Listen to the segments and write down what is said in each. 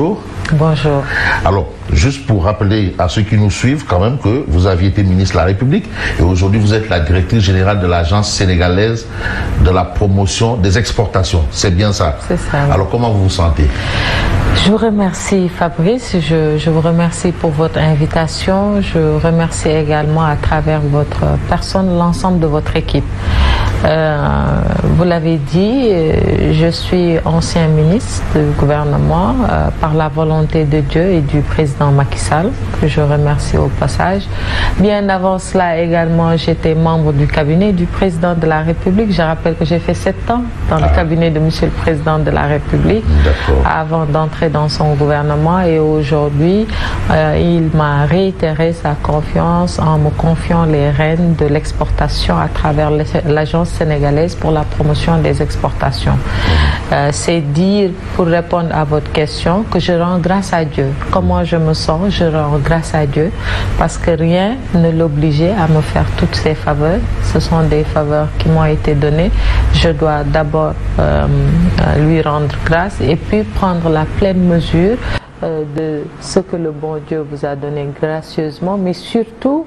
bonjour. Bonjour. Alors, juste pour rappeler à ceux qui nous suivent quand même que vous aviez été ministre de la République et aujourd'hui vous êtes la directrice générale de l'Agence sénégalaise de la promotion des exportations. C'est bien ça? C'est ça. Oui. Alors, comment vous vous sentez? Je vous remercie Fabrice, je vous remercie pour votre invitation. Je remercie également à travers votre personne l'ensemble de votre équipe. Vous l'avez dit, je suis ancien ministre du gouvernement par la volonté de Dieu et du président Macky Sall, que je remercie au passage. Bien avant cela également, j'étais membre du cabinet du président de la République. Je rappelle que j'ai fait 7 ans dans le cabinet de monsieur le président de la République avant d'entrer dans son gouvernement, et aujourd'hui, il m'a réitéré sa confiance en me confiant les rênes de l'exportation à travers l'Agence sénégalaise pour la promotion des exportations. C'est dire, pour répondre à votre question, que je rends grâce à Dieu. Comment je me sens? Je rends grâce à Dieu parce que rien ne l'obligeait à me faire toutes ces faveurs. Ce sont des faveurs qui m'ont été données. Je dois d'abord lui rendre grâce et puis prendre la pleine mesure de ce que le bon Dieu vous a donné gracieusement, mais surtout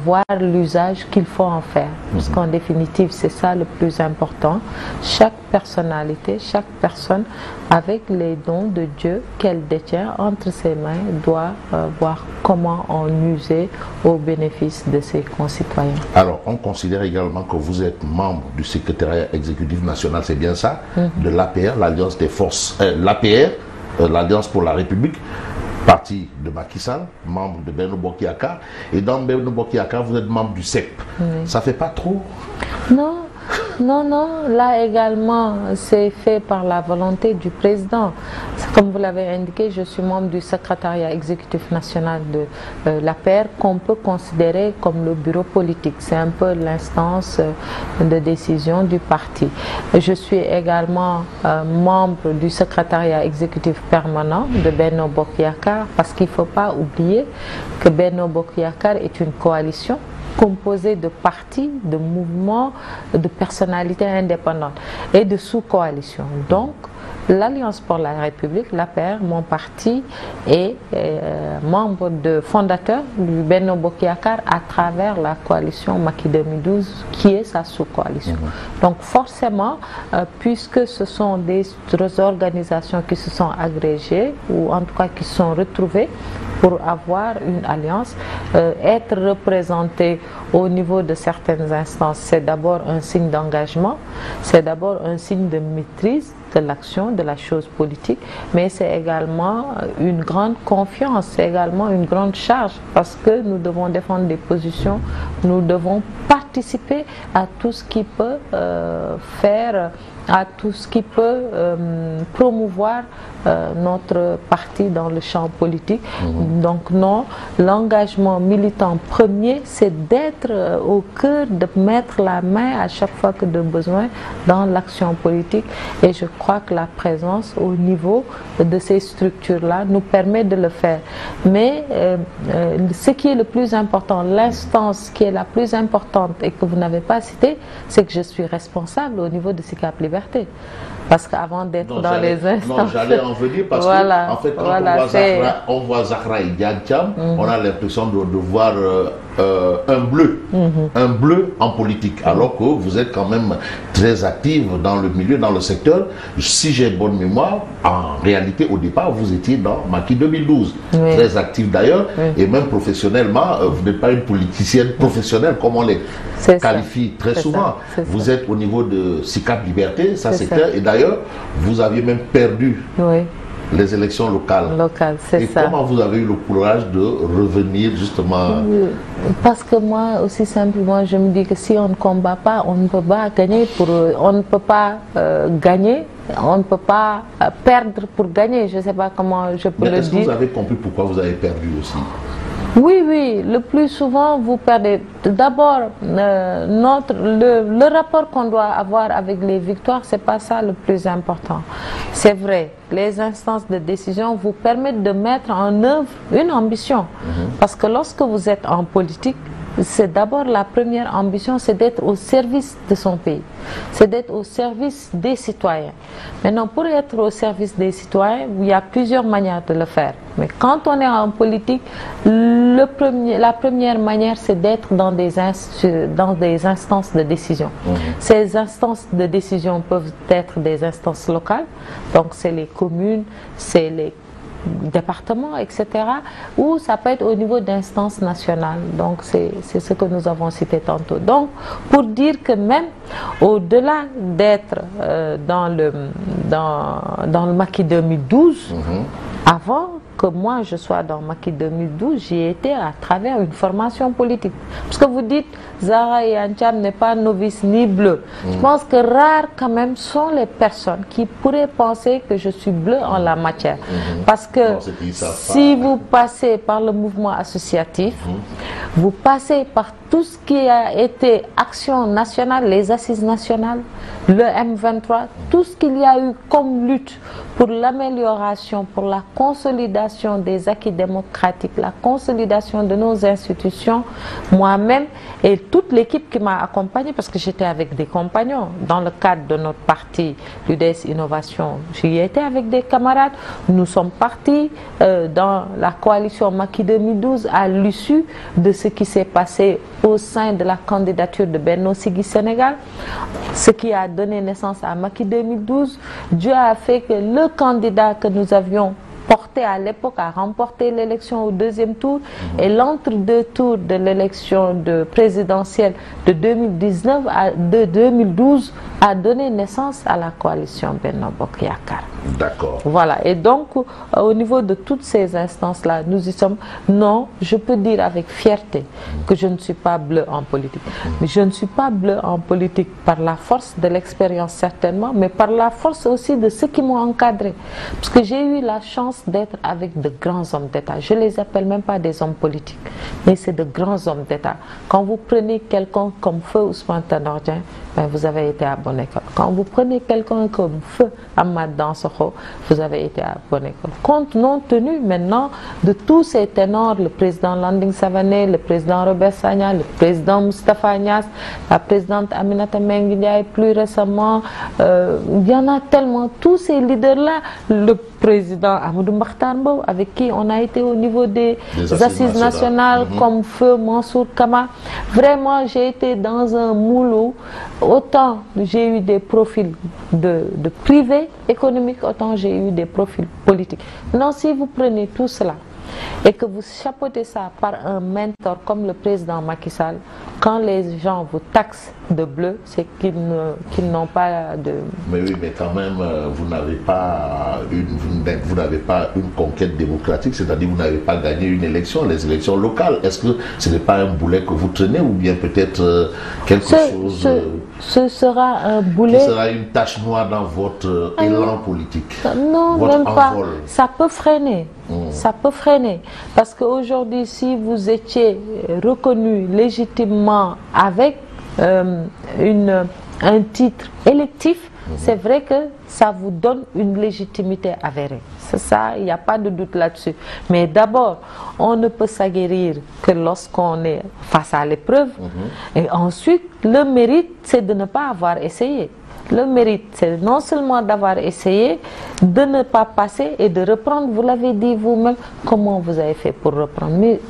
voir l'usage qu'il faut en faire. Parce qu'en définitive, c'est ça le plus important. Chaque personnalité, chaque personne, avec les dons de Dieu qu'elle détient entre ses mains, doit voir comment en user au bénéfice de ses concitoyens. Alors, on considère également que vous êtes membre du secrétariat exécutif national, c'est bien ça, de l'APR, l'Alliance des forces, l'APR, l'Alliance pour la République, parti de Macky Sall, membre de Benno Bokk Yakaar, et dans Benno Bokk Yakaar, vous êtes membre du CEP. Ça fait pas trop? Non. Non, non, là également, c'est fait par la volonté du président. Comme vous l'avez indiqué, je suis membre du secrétariat exécutif national de l'APR, qu'on peut considérer comme le bureau politique. C'est un peu l'instance de décision du parti. Je suis également membre du secrétariat exécutif permanent de Benno Bokk Yakaar, parce qu'il ne faut pas oublier que Benno Bokk Yakaar est une coalition composé de partis, de mouvements, de personnalités indépendantes et de sous-coalitions. Donc, l'Alliance pour la République, l'APR, mon parti, est membre fondateur du Benno Bokk Yakaar à travers la coalition Macky 2012, qui est sa sous-coalition. Donc, forcément, puisque ce sont des organisations qui se sont agrégées, ou en tout cas qui se sont retrouvées pour avoir une alliance, être représenté au niveau de certaines instances, c'est d'abord un signe d'engagement, c'est d'abord un signe de maîtrise de l'action, de la chose politique, mais c'est également une grande confiance, c'est également une grande charge, parce que nous devons défendre des positions, nous devons participer à tout ce qui peut à tout ce qui peut promouvoir notre parti dans le champ politique. Donc non, l'engagement militant premier, c'est d'être au cœur, de mettre la main à chaque fois que de besoin dans l'action politique, et je crois que la présence au niveau de ces structures-là nous permet de le faire. Mais ce qui est le plus important, l'instance qui est la plus importante et que vous n'avez pas citée, c'est que je suis responsable au niveau de SICAP Liberté. Parce qu'avant d'être dans les instances... Non, j'allais en venir parce voilà, que, en fait, quand voilà, on voit Zahra Iyane, on a l'impression de voir un bleu en politique, alors que vous êtes quand même très active dans le milieu, dans le secteur. Si j'ai bonne mémoire, en réalité, au départ, vous étiez dans Macky 2012, très active d'ailleurs, et même professionnellement, vous n'êtes pas une politicienne professionnelle comme on les qualifie très souvent. Vous êtes au niveau de SICAP Liberté, ça c'est clair, et d'ailleurs, vous aviez même perdu les élections locales. Et comment vous avez eu le courage de revenir justement? Parce que moi aussi simplement je me dis que si on ne combat pas, on ne peut pas gagner on ne peut pas gagner, on ne peut pas perdre pour gagner. Je ne sais pas comment je peux le dire. Est-ce que vous avez compris pourquoi vous avez perdu aussi? Oui, oui, le plus souvent vous perdez. D'abord, le rapport qu'on doit avoir avec les victoires, c'est pas ça le plus important. C'est vrai, les instances de décision vous permettent de mettre en œuvre une ambition. Parce que lorsque vous êtes en politique, c'est d'abord la première ambition, c'est d'être au service de son pays, c'est d'être au service des citoyens. Maintenant, pour être au service des citoyens, il y a plusieurs manières de le faire. Mais quand on est en politique, la première manière, c'est d'être dans des instances de décision. Ces instances de décision peuvent être des instances locales, donc c'est les communes, c'est les départements, etc. Ou ça peut être au niveau d'instances nationales. Donc c'est ce que nous avons cité tantôt. Donc pour dire que même au-delà d'être dans le Macky 2012, avant que moi je sois dans Macky 2012, j'y ai été à travers une formation politique. Parce que vous dites, Zahra Iyane Thiam n'est pas novice ni bleu. Je pense que rares quand même sont les personnes qui pourraient penser que je suis bleu en la matière. Parce que si vous passez par le mouvement associatif, vous passez par tout ce qui a été action nationale, les assises nationales, le M23, tout ce qu'il y a eu comme lutte pour l'amélioration, pour la consolidation des acquis démocratiques, la consolidation de nos institutions, moi-même et toute l'équipe qui m'a accompagnée, parce que j'étais avec des compagnons dans le cadre de notre parti l'UDS Innovation. J'y étais avec des camarades. Nous sommes partis dans la coalition Macky 2012 à l'issue de ce qui s'est passé au sein de la candidature de Benno Siggi Sénégal, ce qui a donné naissance à Macky 2012. Dieu a fait que le candidat que nous avions porté à l'époque a remporté l'élection au deuxième tour et l'entre-deux tours de l'élection présidentielle de 2012 a donné naissance à la coalition Benno Bokk Yakaar. D'accord. Voilà, et donc au niveau de toutes ces instances-là, nous y sommes. Non, je peux dire avec fierté que je ne suis pas bleu en politique. Mais je ne suis pas bleu en politique par la force de l'expérience certainement, mais par la force aussi de ceux qui m'ont encadré. Parce que j'ai eu la chance d'être avec de grands hommes d'État. Je les appelle même pas des hommes politiques, mais c'est de grands hommes d'État. Quand vous prenez quelqu'un comme Feu Ousmane Tanor Dieng, ben vous avez été à bonne école. Quand vous prenez quelqu'un comme Feu Amath Dansokho, vous avez été à bonne école. Compte non tenu maintenant de tous ces ténors, le président Landing Savané, le président Robert Sagna, le président Moustapha Niasse, la présidente Aminata Mbengue Ndiaye, plus récemment, il y en a tellement, tous ces leaders-là, le président Amadou Mahtar Mbow, avec qui on a été au niveau des assises nationales, comme Feu Mansour Kama. Vraiment, j'ai été dans un moule. Autant j'ai eu des profils de privé économique, autant j'ai eu des profils politiques. Non, si vous prenez tout cela et que vous chapeautez ça par un mentor comme le président Macky Sall, quand les gens vous taxent de bleu, c'est qu'ils n'ont pas de... Mais oui, mais quand même, vous n'avez pas une conquête démocratique, c'est-à-dire vous n'avez pas gagné une élection, les élections locales. Est-ce que ce n'est pas un boulet que vous tenez ou bien peut-être quelque chose... Ce sera un boulet... Ce sera une tache noire dans votre élan politique. Non, votre même pas. envol. Ça peut freiner. Ça peut freiner. Parce qu'aujourd'hui, si vous étiez reconnu légitimement avec un titre électif, c'est vrai que ça vous donne une légitimité avérée. C'est ça, il n'y a pas de doute là-dessus. Mais d'abord, on ne peut s'aguerrir que lorsqu'on est face à l'épreuve. Et ensuite, le mérite, c'est de ne pas avoir essayé. Le mérite, c'est non seulement d'avoir essayé, de ne pas passer et de reprendre. Vous l'avez dit vous-même, comment vous avez fait pour reprendre? Mais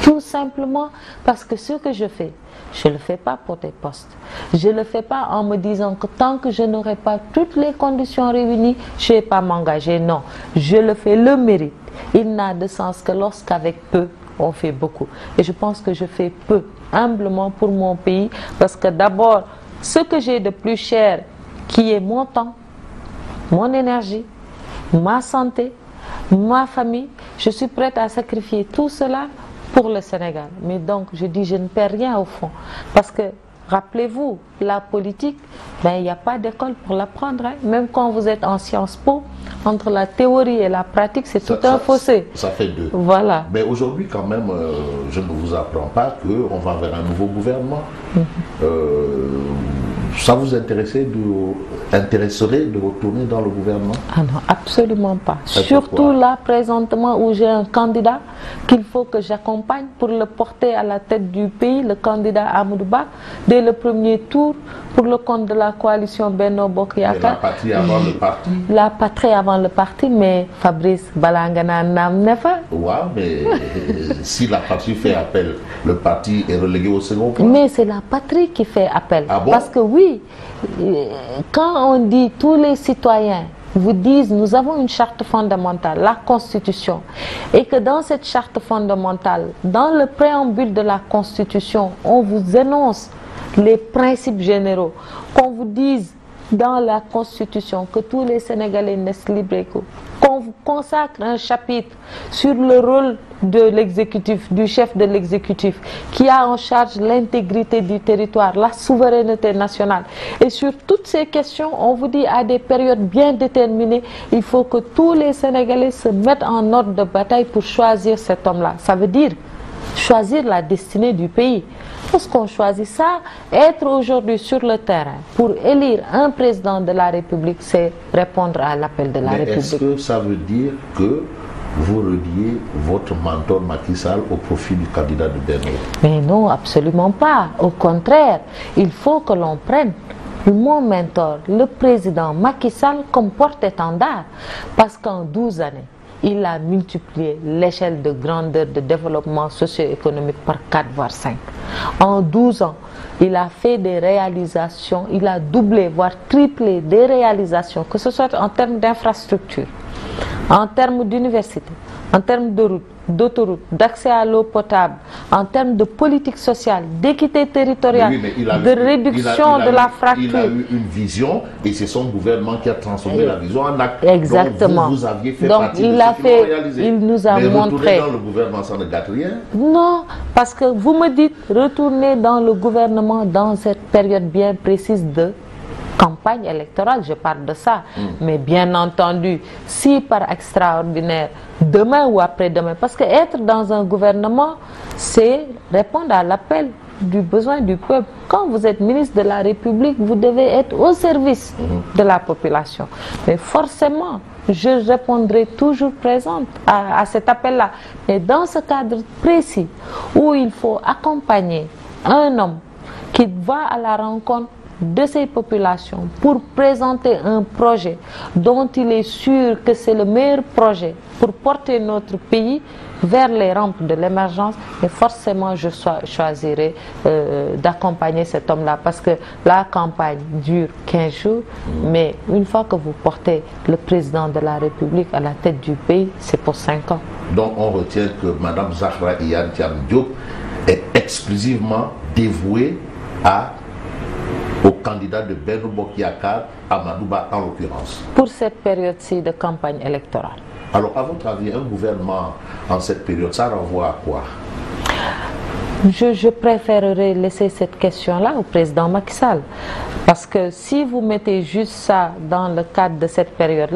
tout simplement parce que ce que je fais, je ne le fais pas pour des postes. Je ne le fais pas en me disant que tant que je n'aurai pas toutes les conditions réunies, je ne vais pas m'engager. Non, je le fais, le mérite. Il n'a de sens que lorsqu'avec peu, on fait beaucoup. Et je pense que je fais peu, humblement pour mon pays, parce que d'abord, ce que j'ai de plus cher, qui est mon temps, mon énergie, ma santé, ma famille, je suis prête à sacrifier tout cela pour le Sénégal. Mais donc, je dis, je ne perds rien au fond. Parce que, rappelez-vous, la politique, ben, il n'y a pas d'école pour l'apprendre. Hein. Même quand vous êtes en Sciences Po, entre la théorie et la pratique, c'est tout un fossé. Ça fait deux. Voilà. Mais aujourd'hui, quand même, je ne vous apprends pas qu'on va vers un nouveau gouvernement. Ça vous intéresserait de retourner dans le gouvernement? Ah non, absolument pas. Et surtout pourquoi? là, présentement, où j'ai un candidat qu'il faut que j'accompagne pour le porter à la tête du pays, le candidat Amadou Ba, dès le premier tour, pour le compte de la coalition Benno Bokk Yakaar. La patrie avant le parti. La patrie avant le parti, mais Fabrice Balangana Nam Nefa. Ouais, mais si la patrie fait appel, le parti est relégué au second plan. Mais c'est la patrie qui fait appel. Ah bon? Parce que oui, quand on dit tous les citoyens vous disent nous avons une charte fondamentale, la Constitution, et que dans cette charte fondamentale, dans le préambule de la Constitution, on vous énonce les principes généraux, qu'on vous dise dans la Constitution que tous les Sénégalais naissent libres et égaux, qu'on vous consacre un chapitre sur le rôle de l'exécutif, du chef de l'exécutif, qui a en charge l'intégrité du territoire, la souveraineté nationale. Et sur toutes ces questions, on vous dit à des périodes bien déterminées, il faut que tous les Sénégalais se mettent en ordre de bataille pour choisir cet homme-là. Ça veut dire choisir la destinée du pays. Lorsqu'on choisit ça, être aujourd'hui sur le terrain pour élire un président de la République, c'est répondre à l'appel de la République. Est-ce que ça veut dire que vous reliez votre mentor Macky Sall au profit du candidat de Benno? Mais non, absolument pas. Au contraire, il faut que l'on prenne mon mentor, le président Macky Sall, comme porte-étendard. Parce qu'en 12 années, il a multiplié l'échelle de grandeur de développement socio-économique par 4 voire 5. En 12 ans, il a fait des réalisations, il a doublé voire triplé des réalisations, que ce soit en termes d'infrastructure, en termes d'université, en termes de route, d'autoroute, d'accès à l'eau potable, en termes de politique sociale, d'équité territoriale, de réduction de la fracture. Il a eu une vision et c'est son gouvernement qui a transformé la vision en acte. Exactement. Donc vous aviez fait Donc partie il de a ce qu'il a fait, réalisé. il nous a Mais montré. retourner dans le gouvernement, ça ne gâte rien. Non, parce que vous me dites retourner dans le gouvernement dans cette période bien précise de campagne électorale, je parle de ça. Mais bien entendu, si par extraordinaire, demain ou après-demain, parce que être dans un gouvernement, c'est répondre à l'appel du besoin du peuple. Quand vous êtes ministre de la République, vous devez être au service de la population. Mais forcément, je répondrai toujours présente à cet appel-là. Mais dans ce cadre précis, où il faut accompagner un homme qui va à la rencontre de ces populations pour présenter un projet dont il est sûr que c'est le meilleur projet pour porter notre pays vers les rampes de l'émergence, et forcément je choisirai d'accompagner cet homme-là, parce que la campagne dure 15 jours, mais une fois que vous portez le président de la République à la tête du pays, c'est pour 5 ans. Donc on retient que Mme Zahra Iyane Thiam Diop est exclusivement dévouée au candidat de Benno Bokk Yakaar, Amadou Ba en l'occurrence. Pour cette période-ci de campagne électorale. Alors, à votre avis, un gouvernement en cette période, ça renvoie à quoi? Je préférerais laisser cette question-là au président Macky Sall. Parce que si vous mettez juste ça dans le cadre de cette période-là,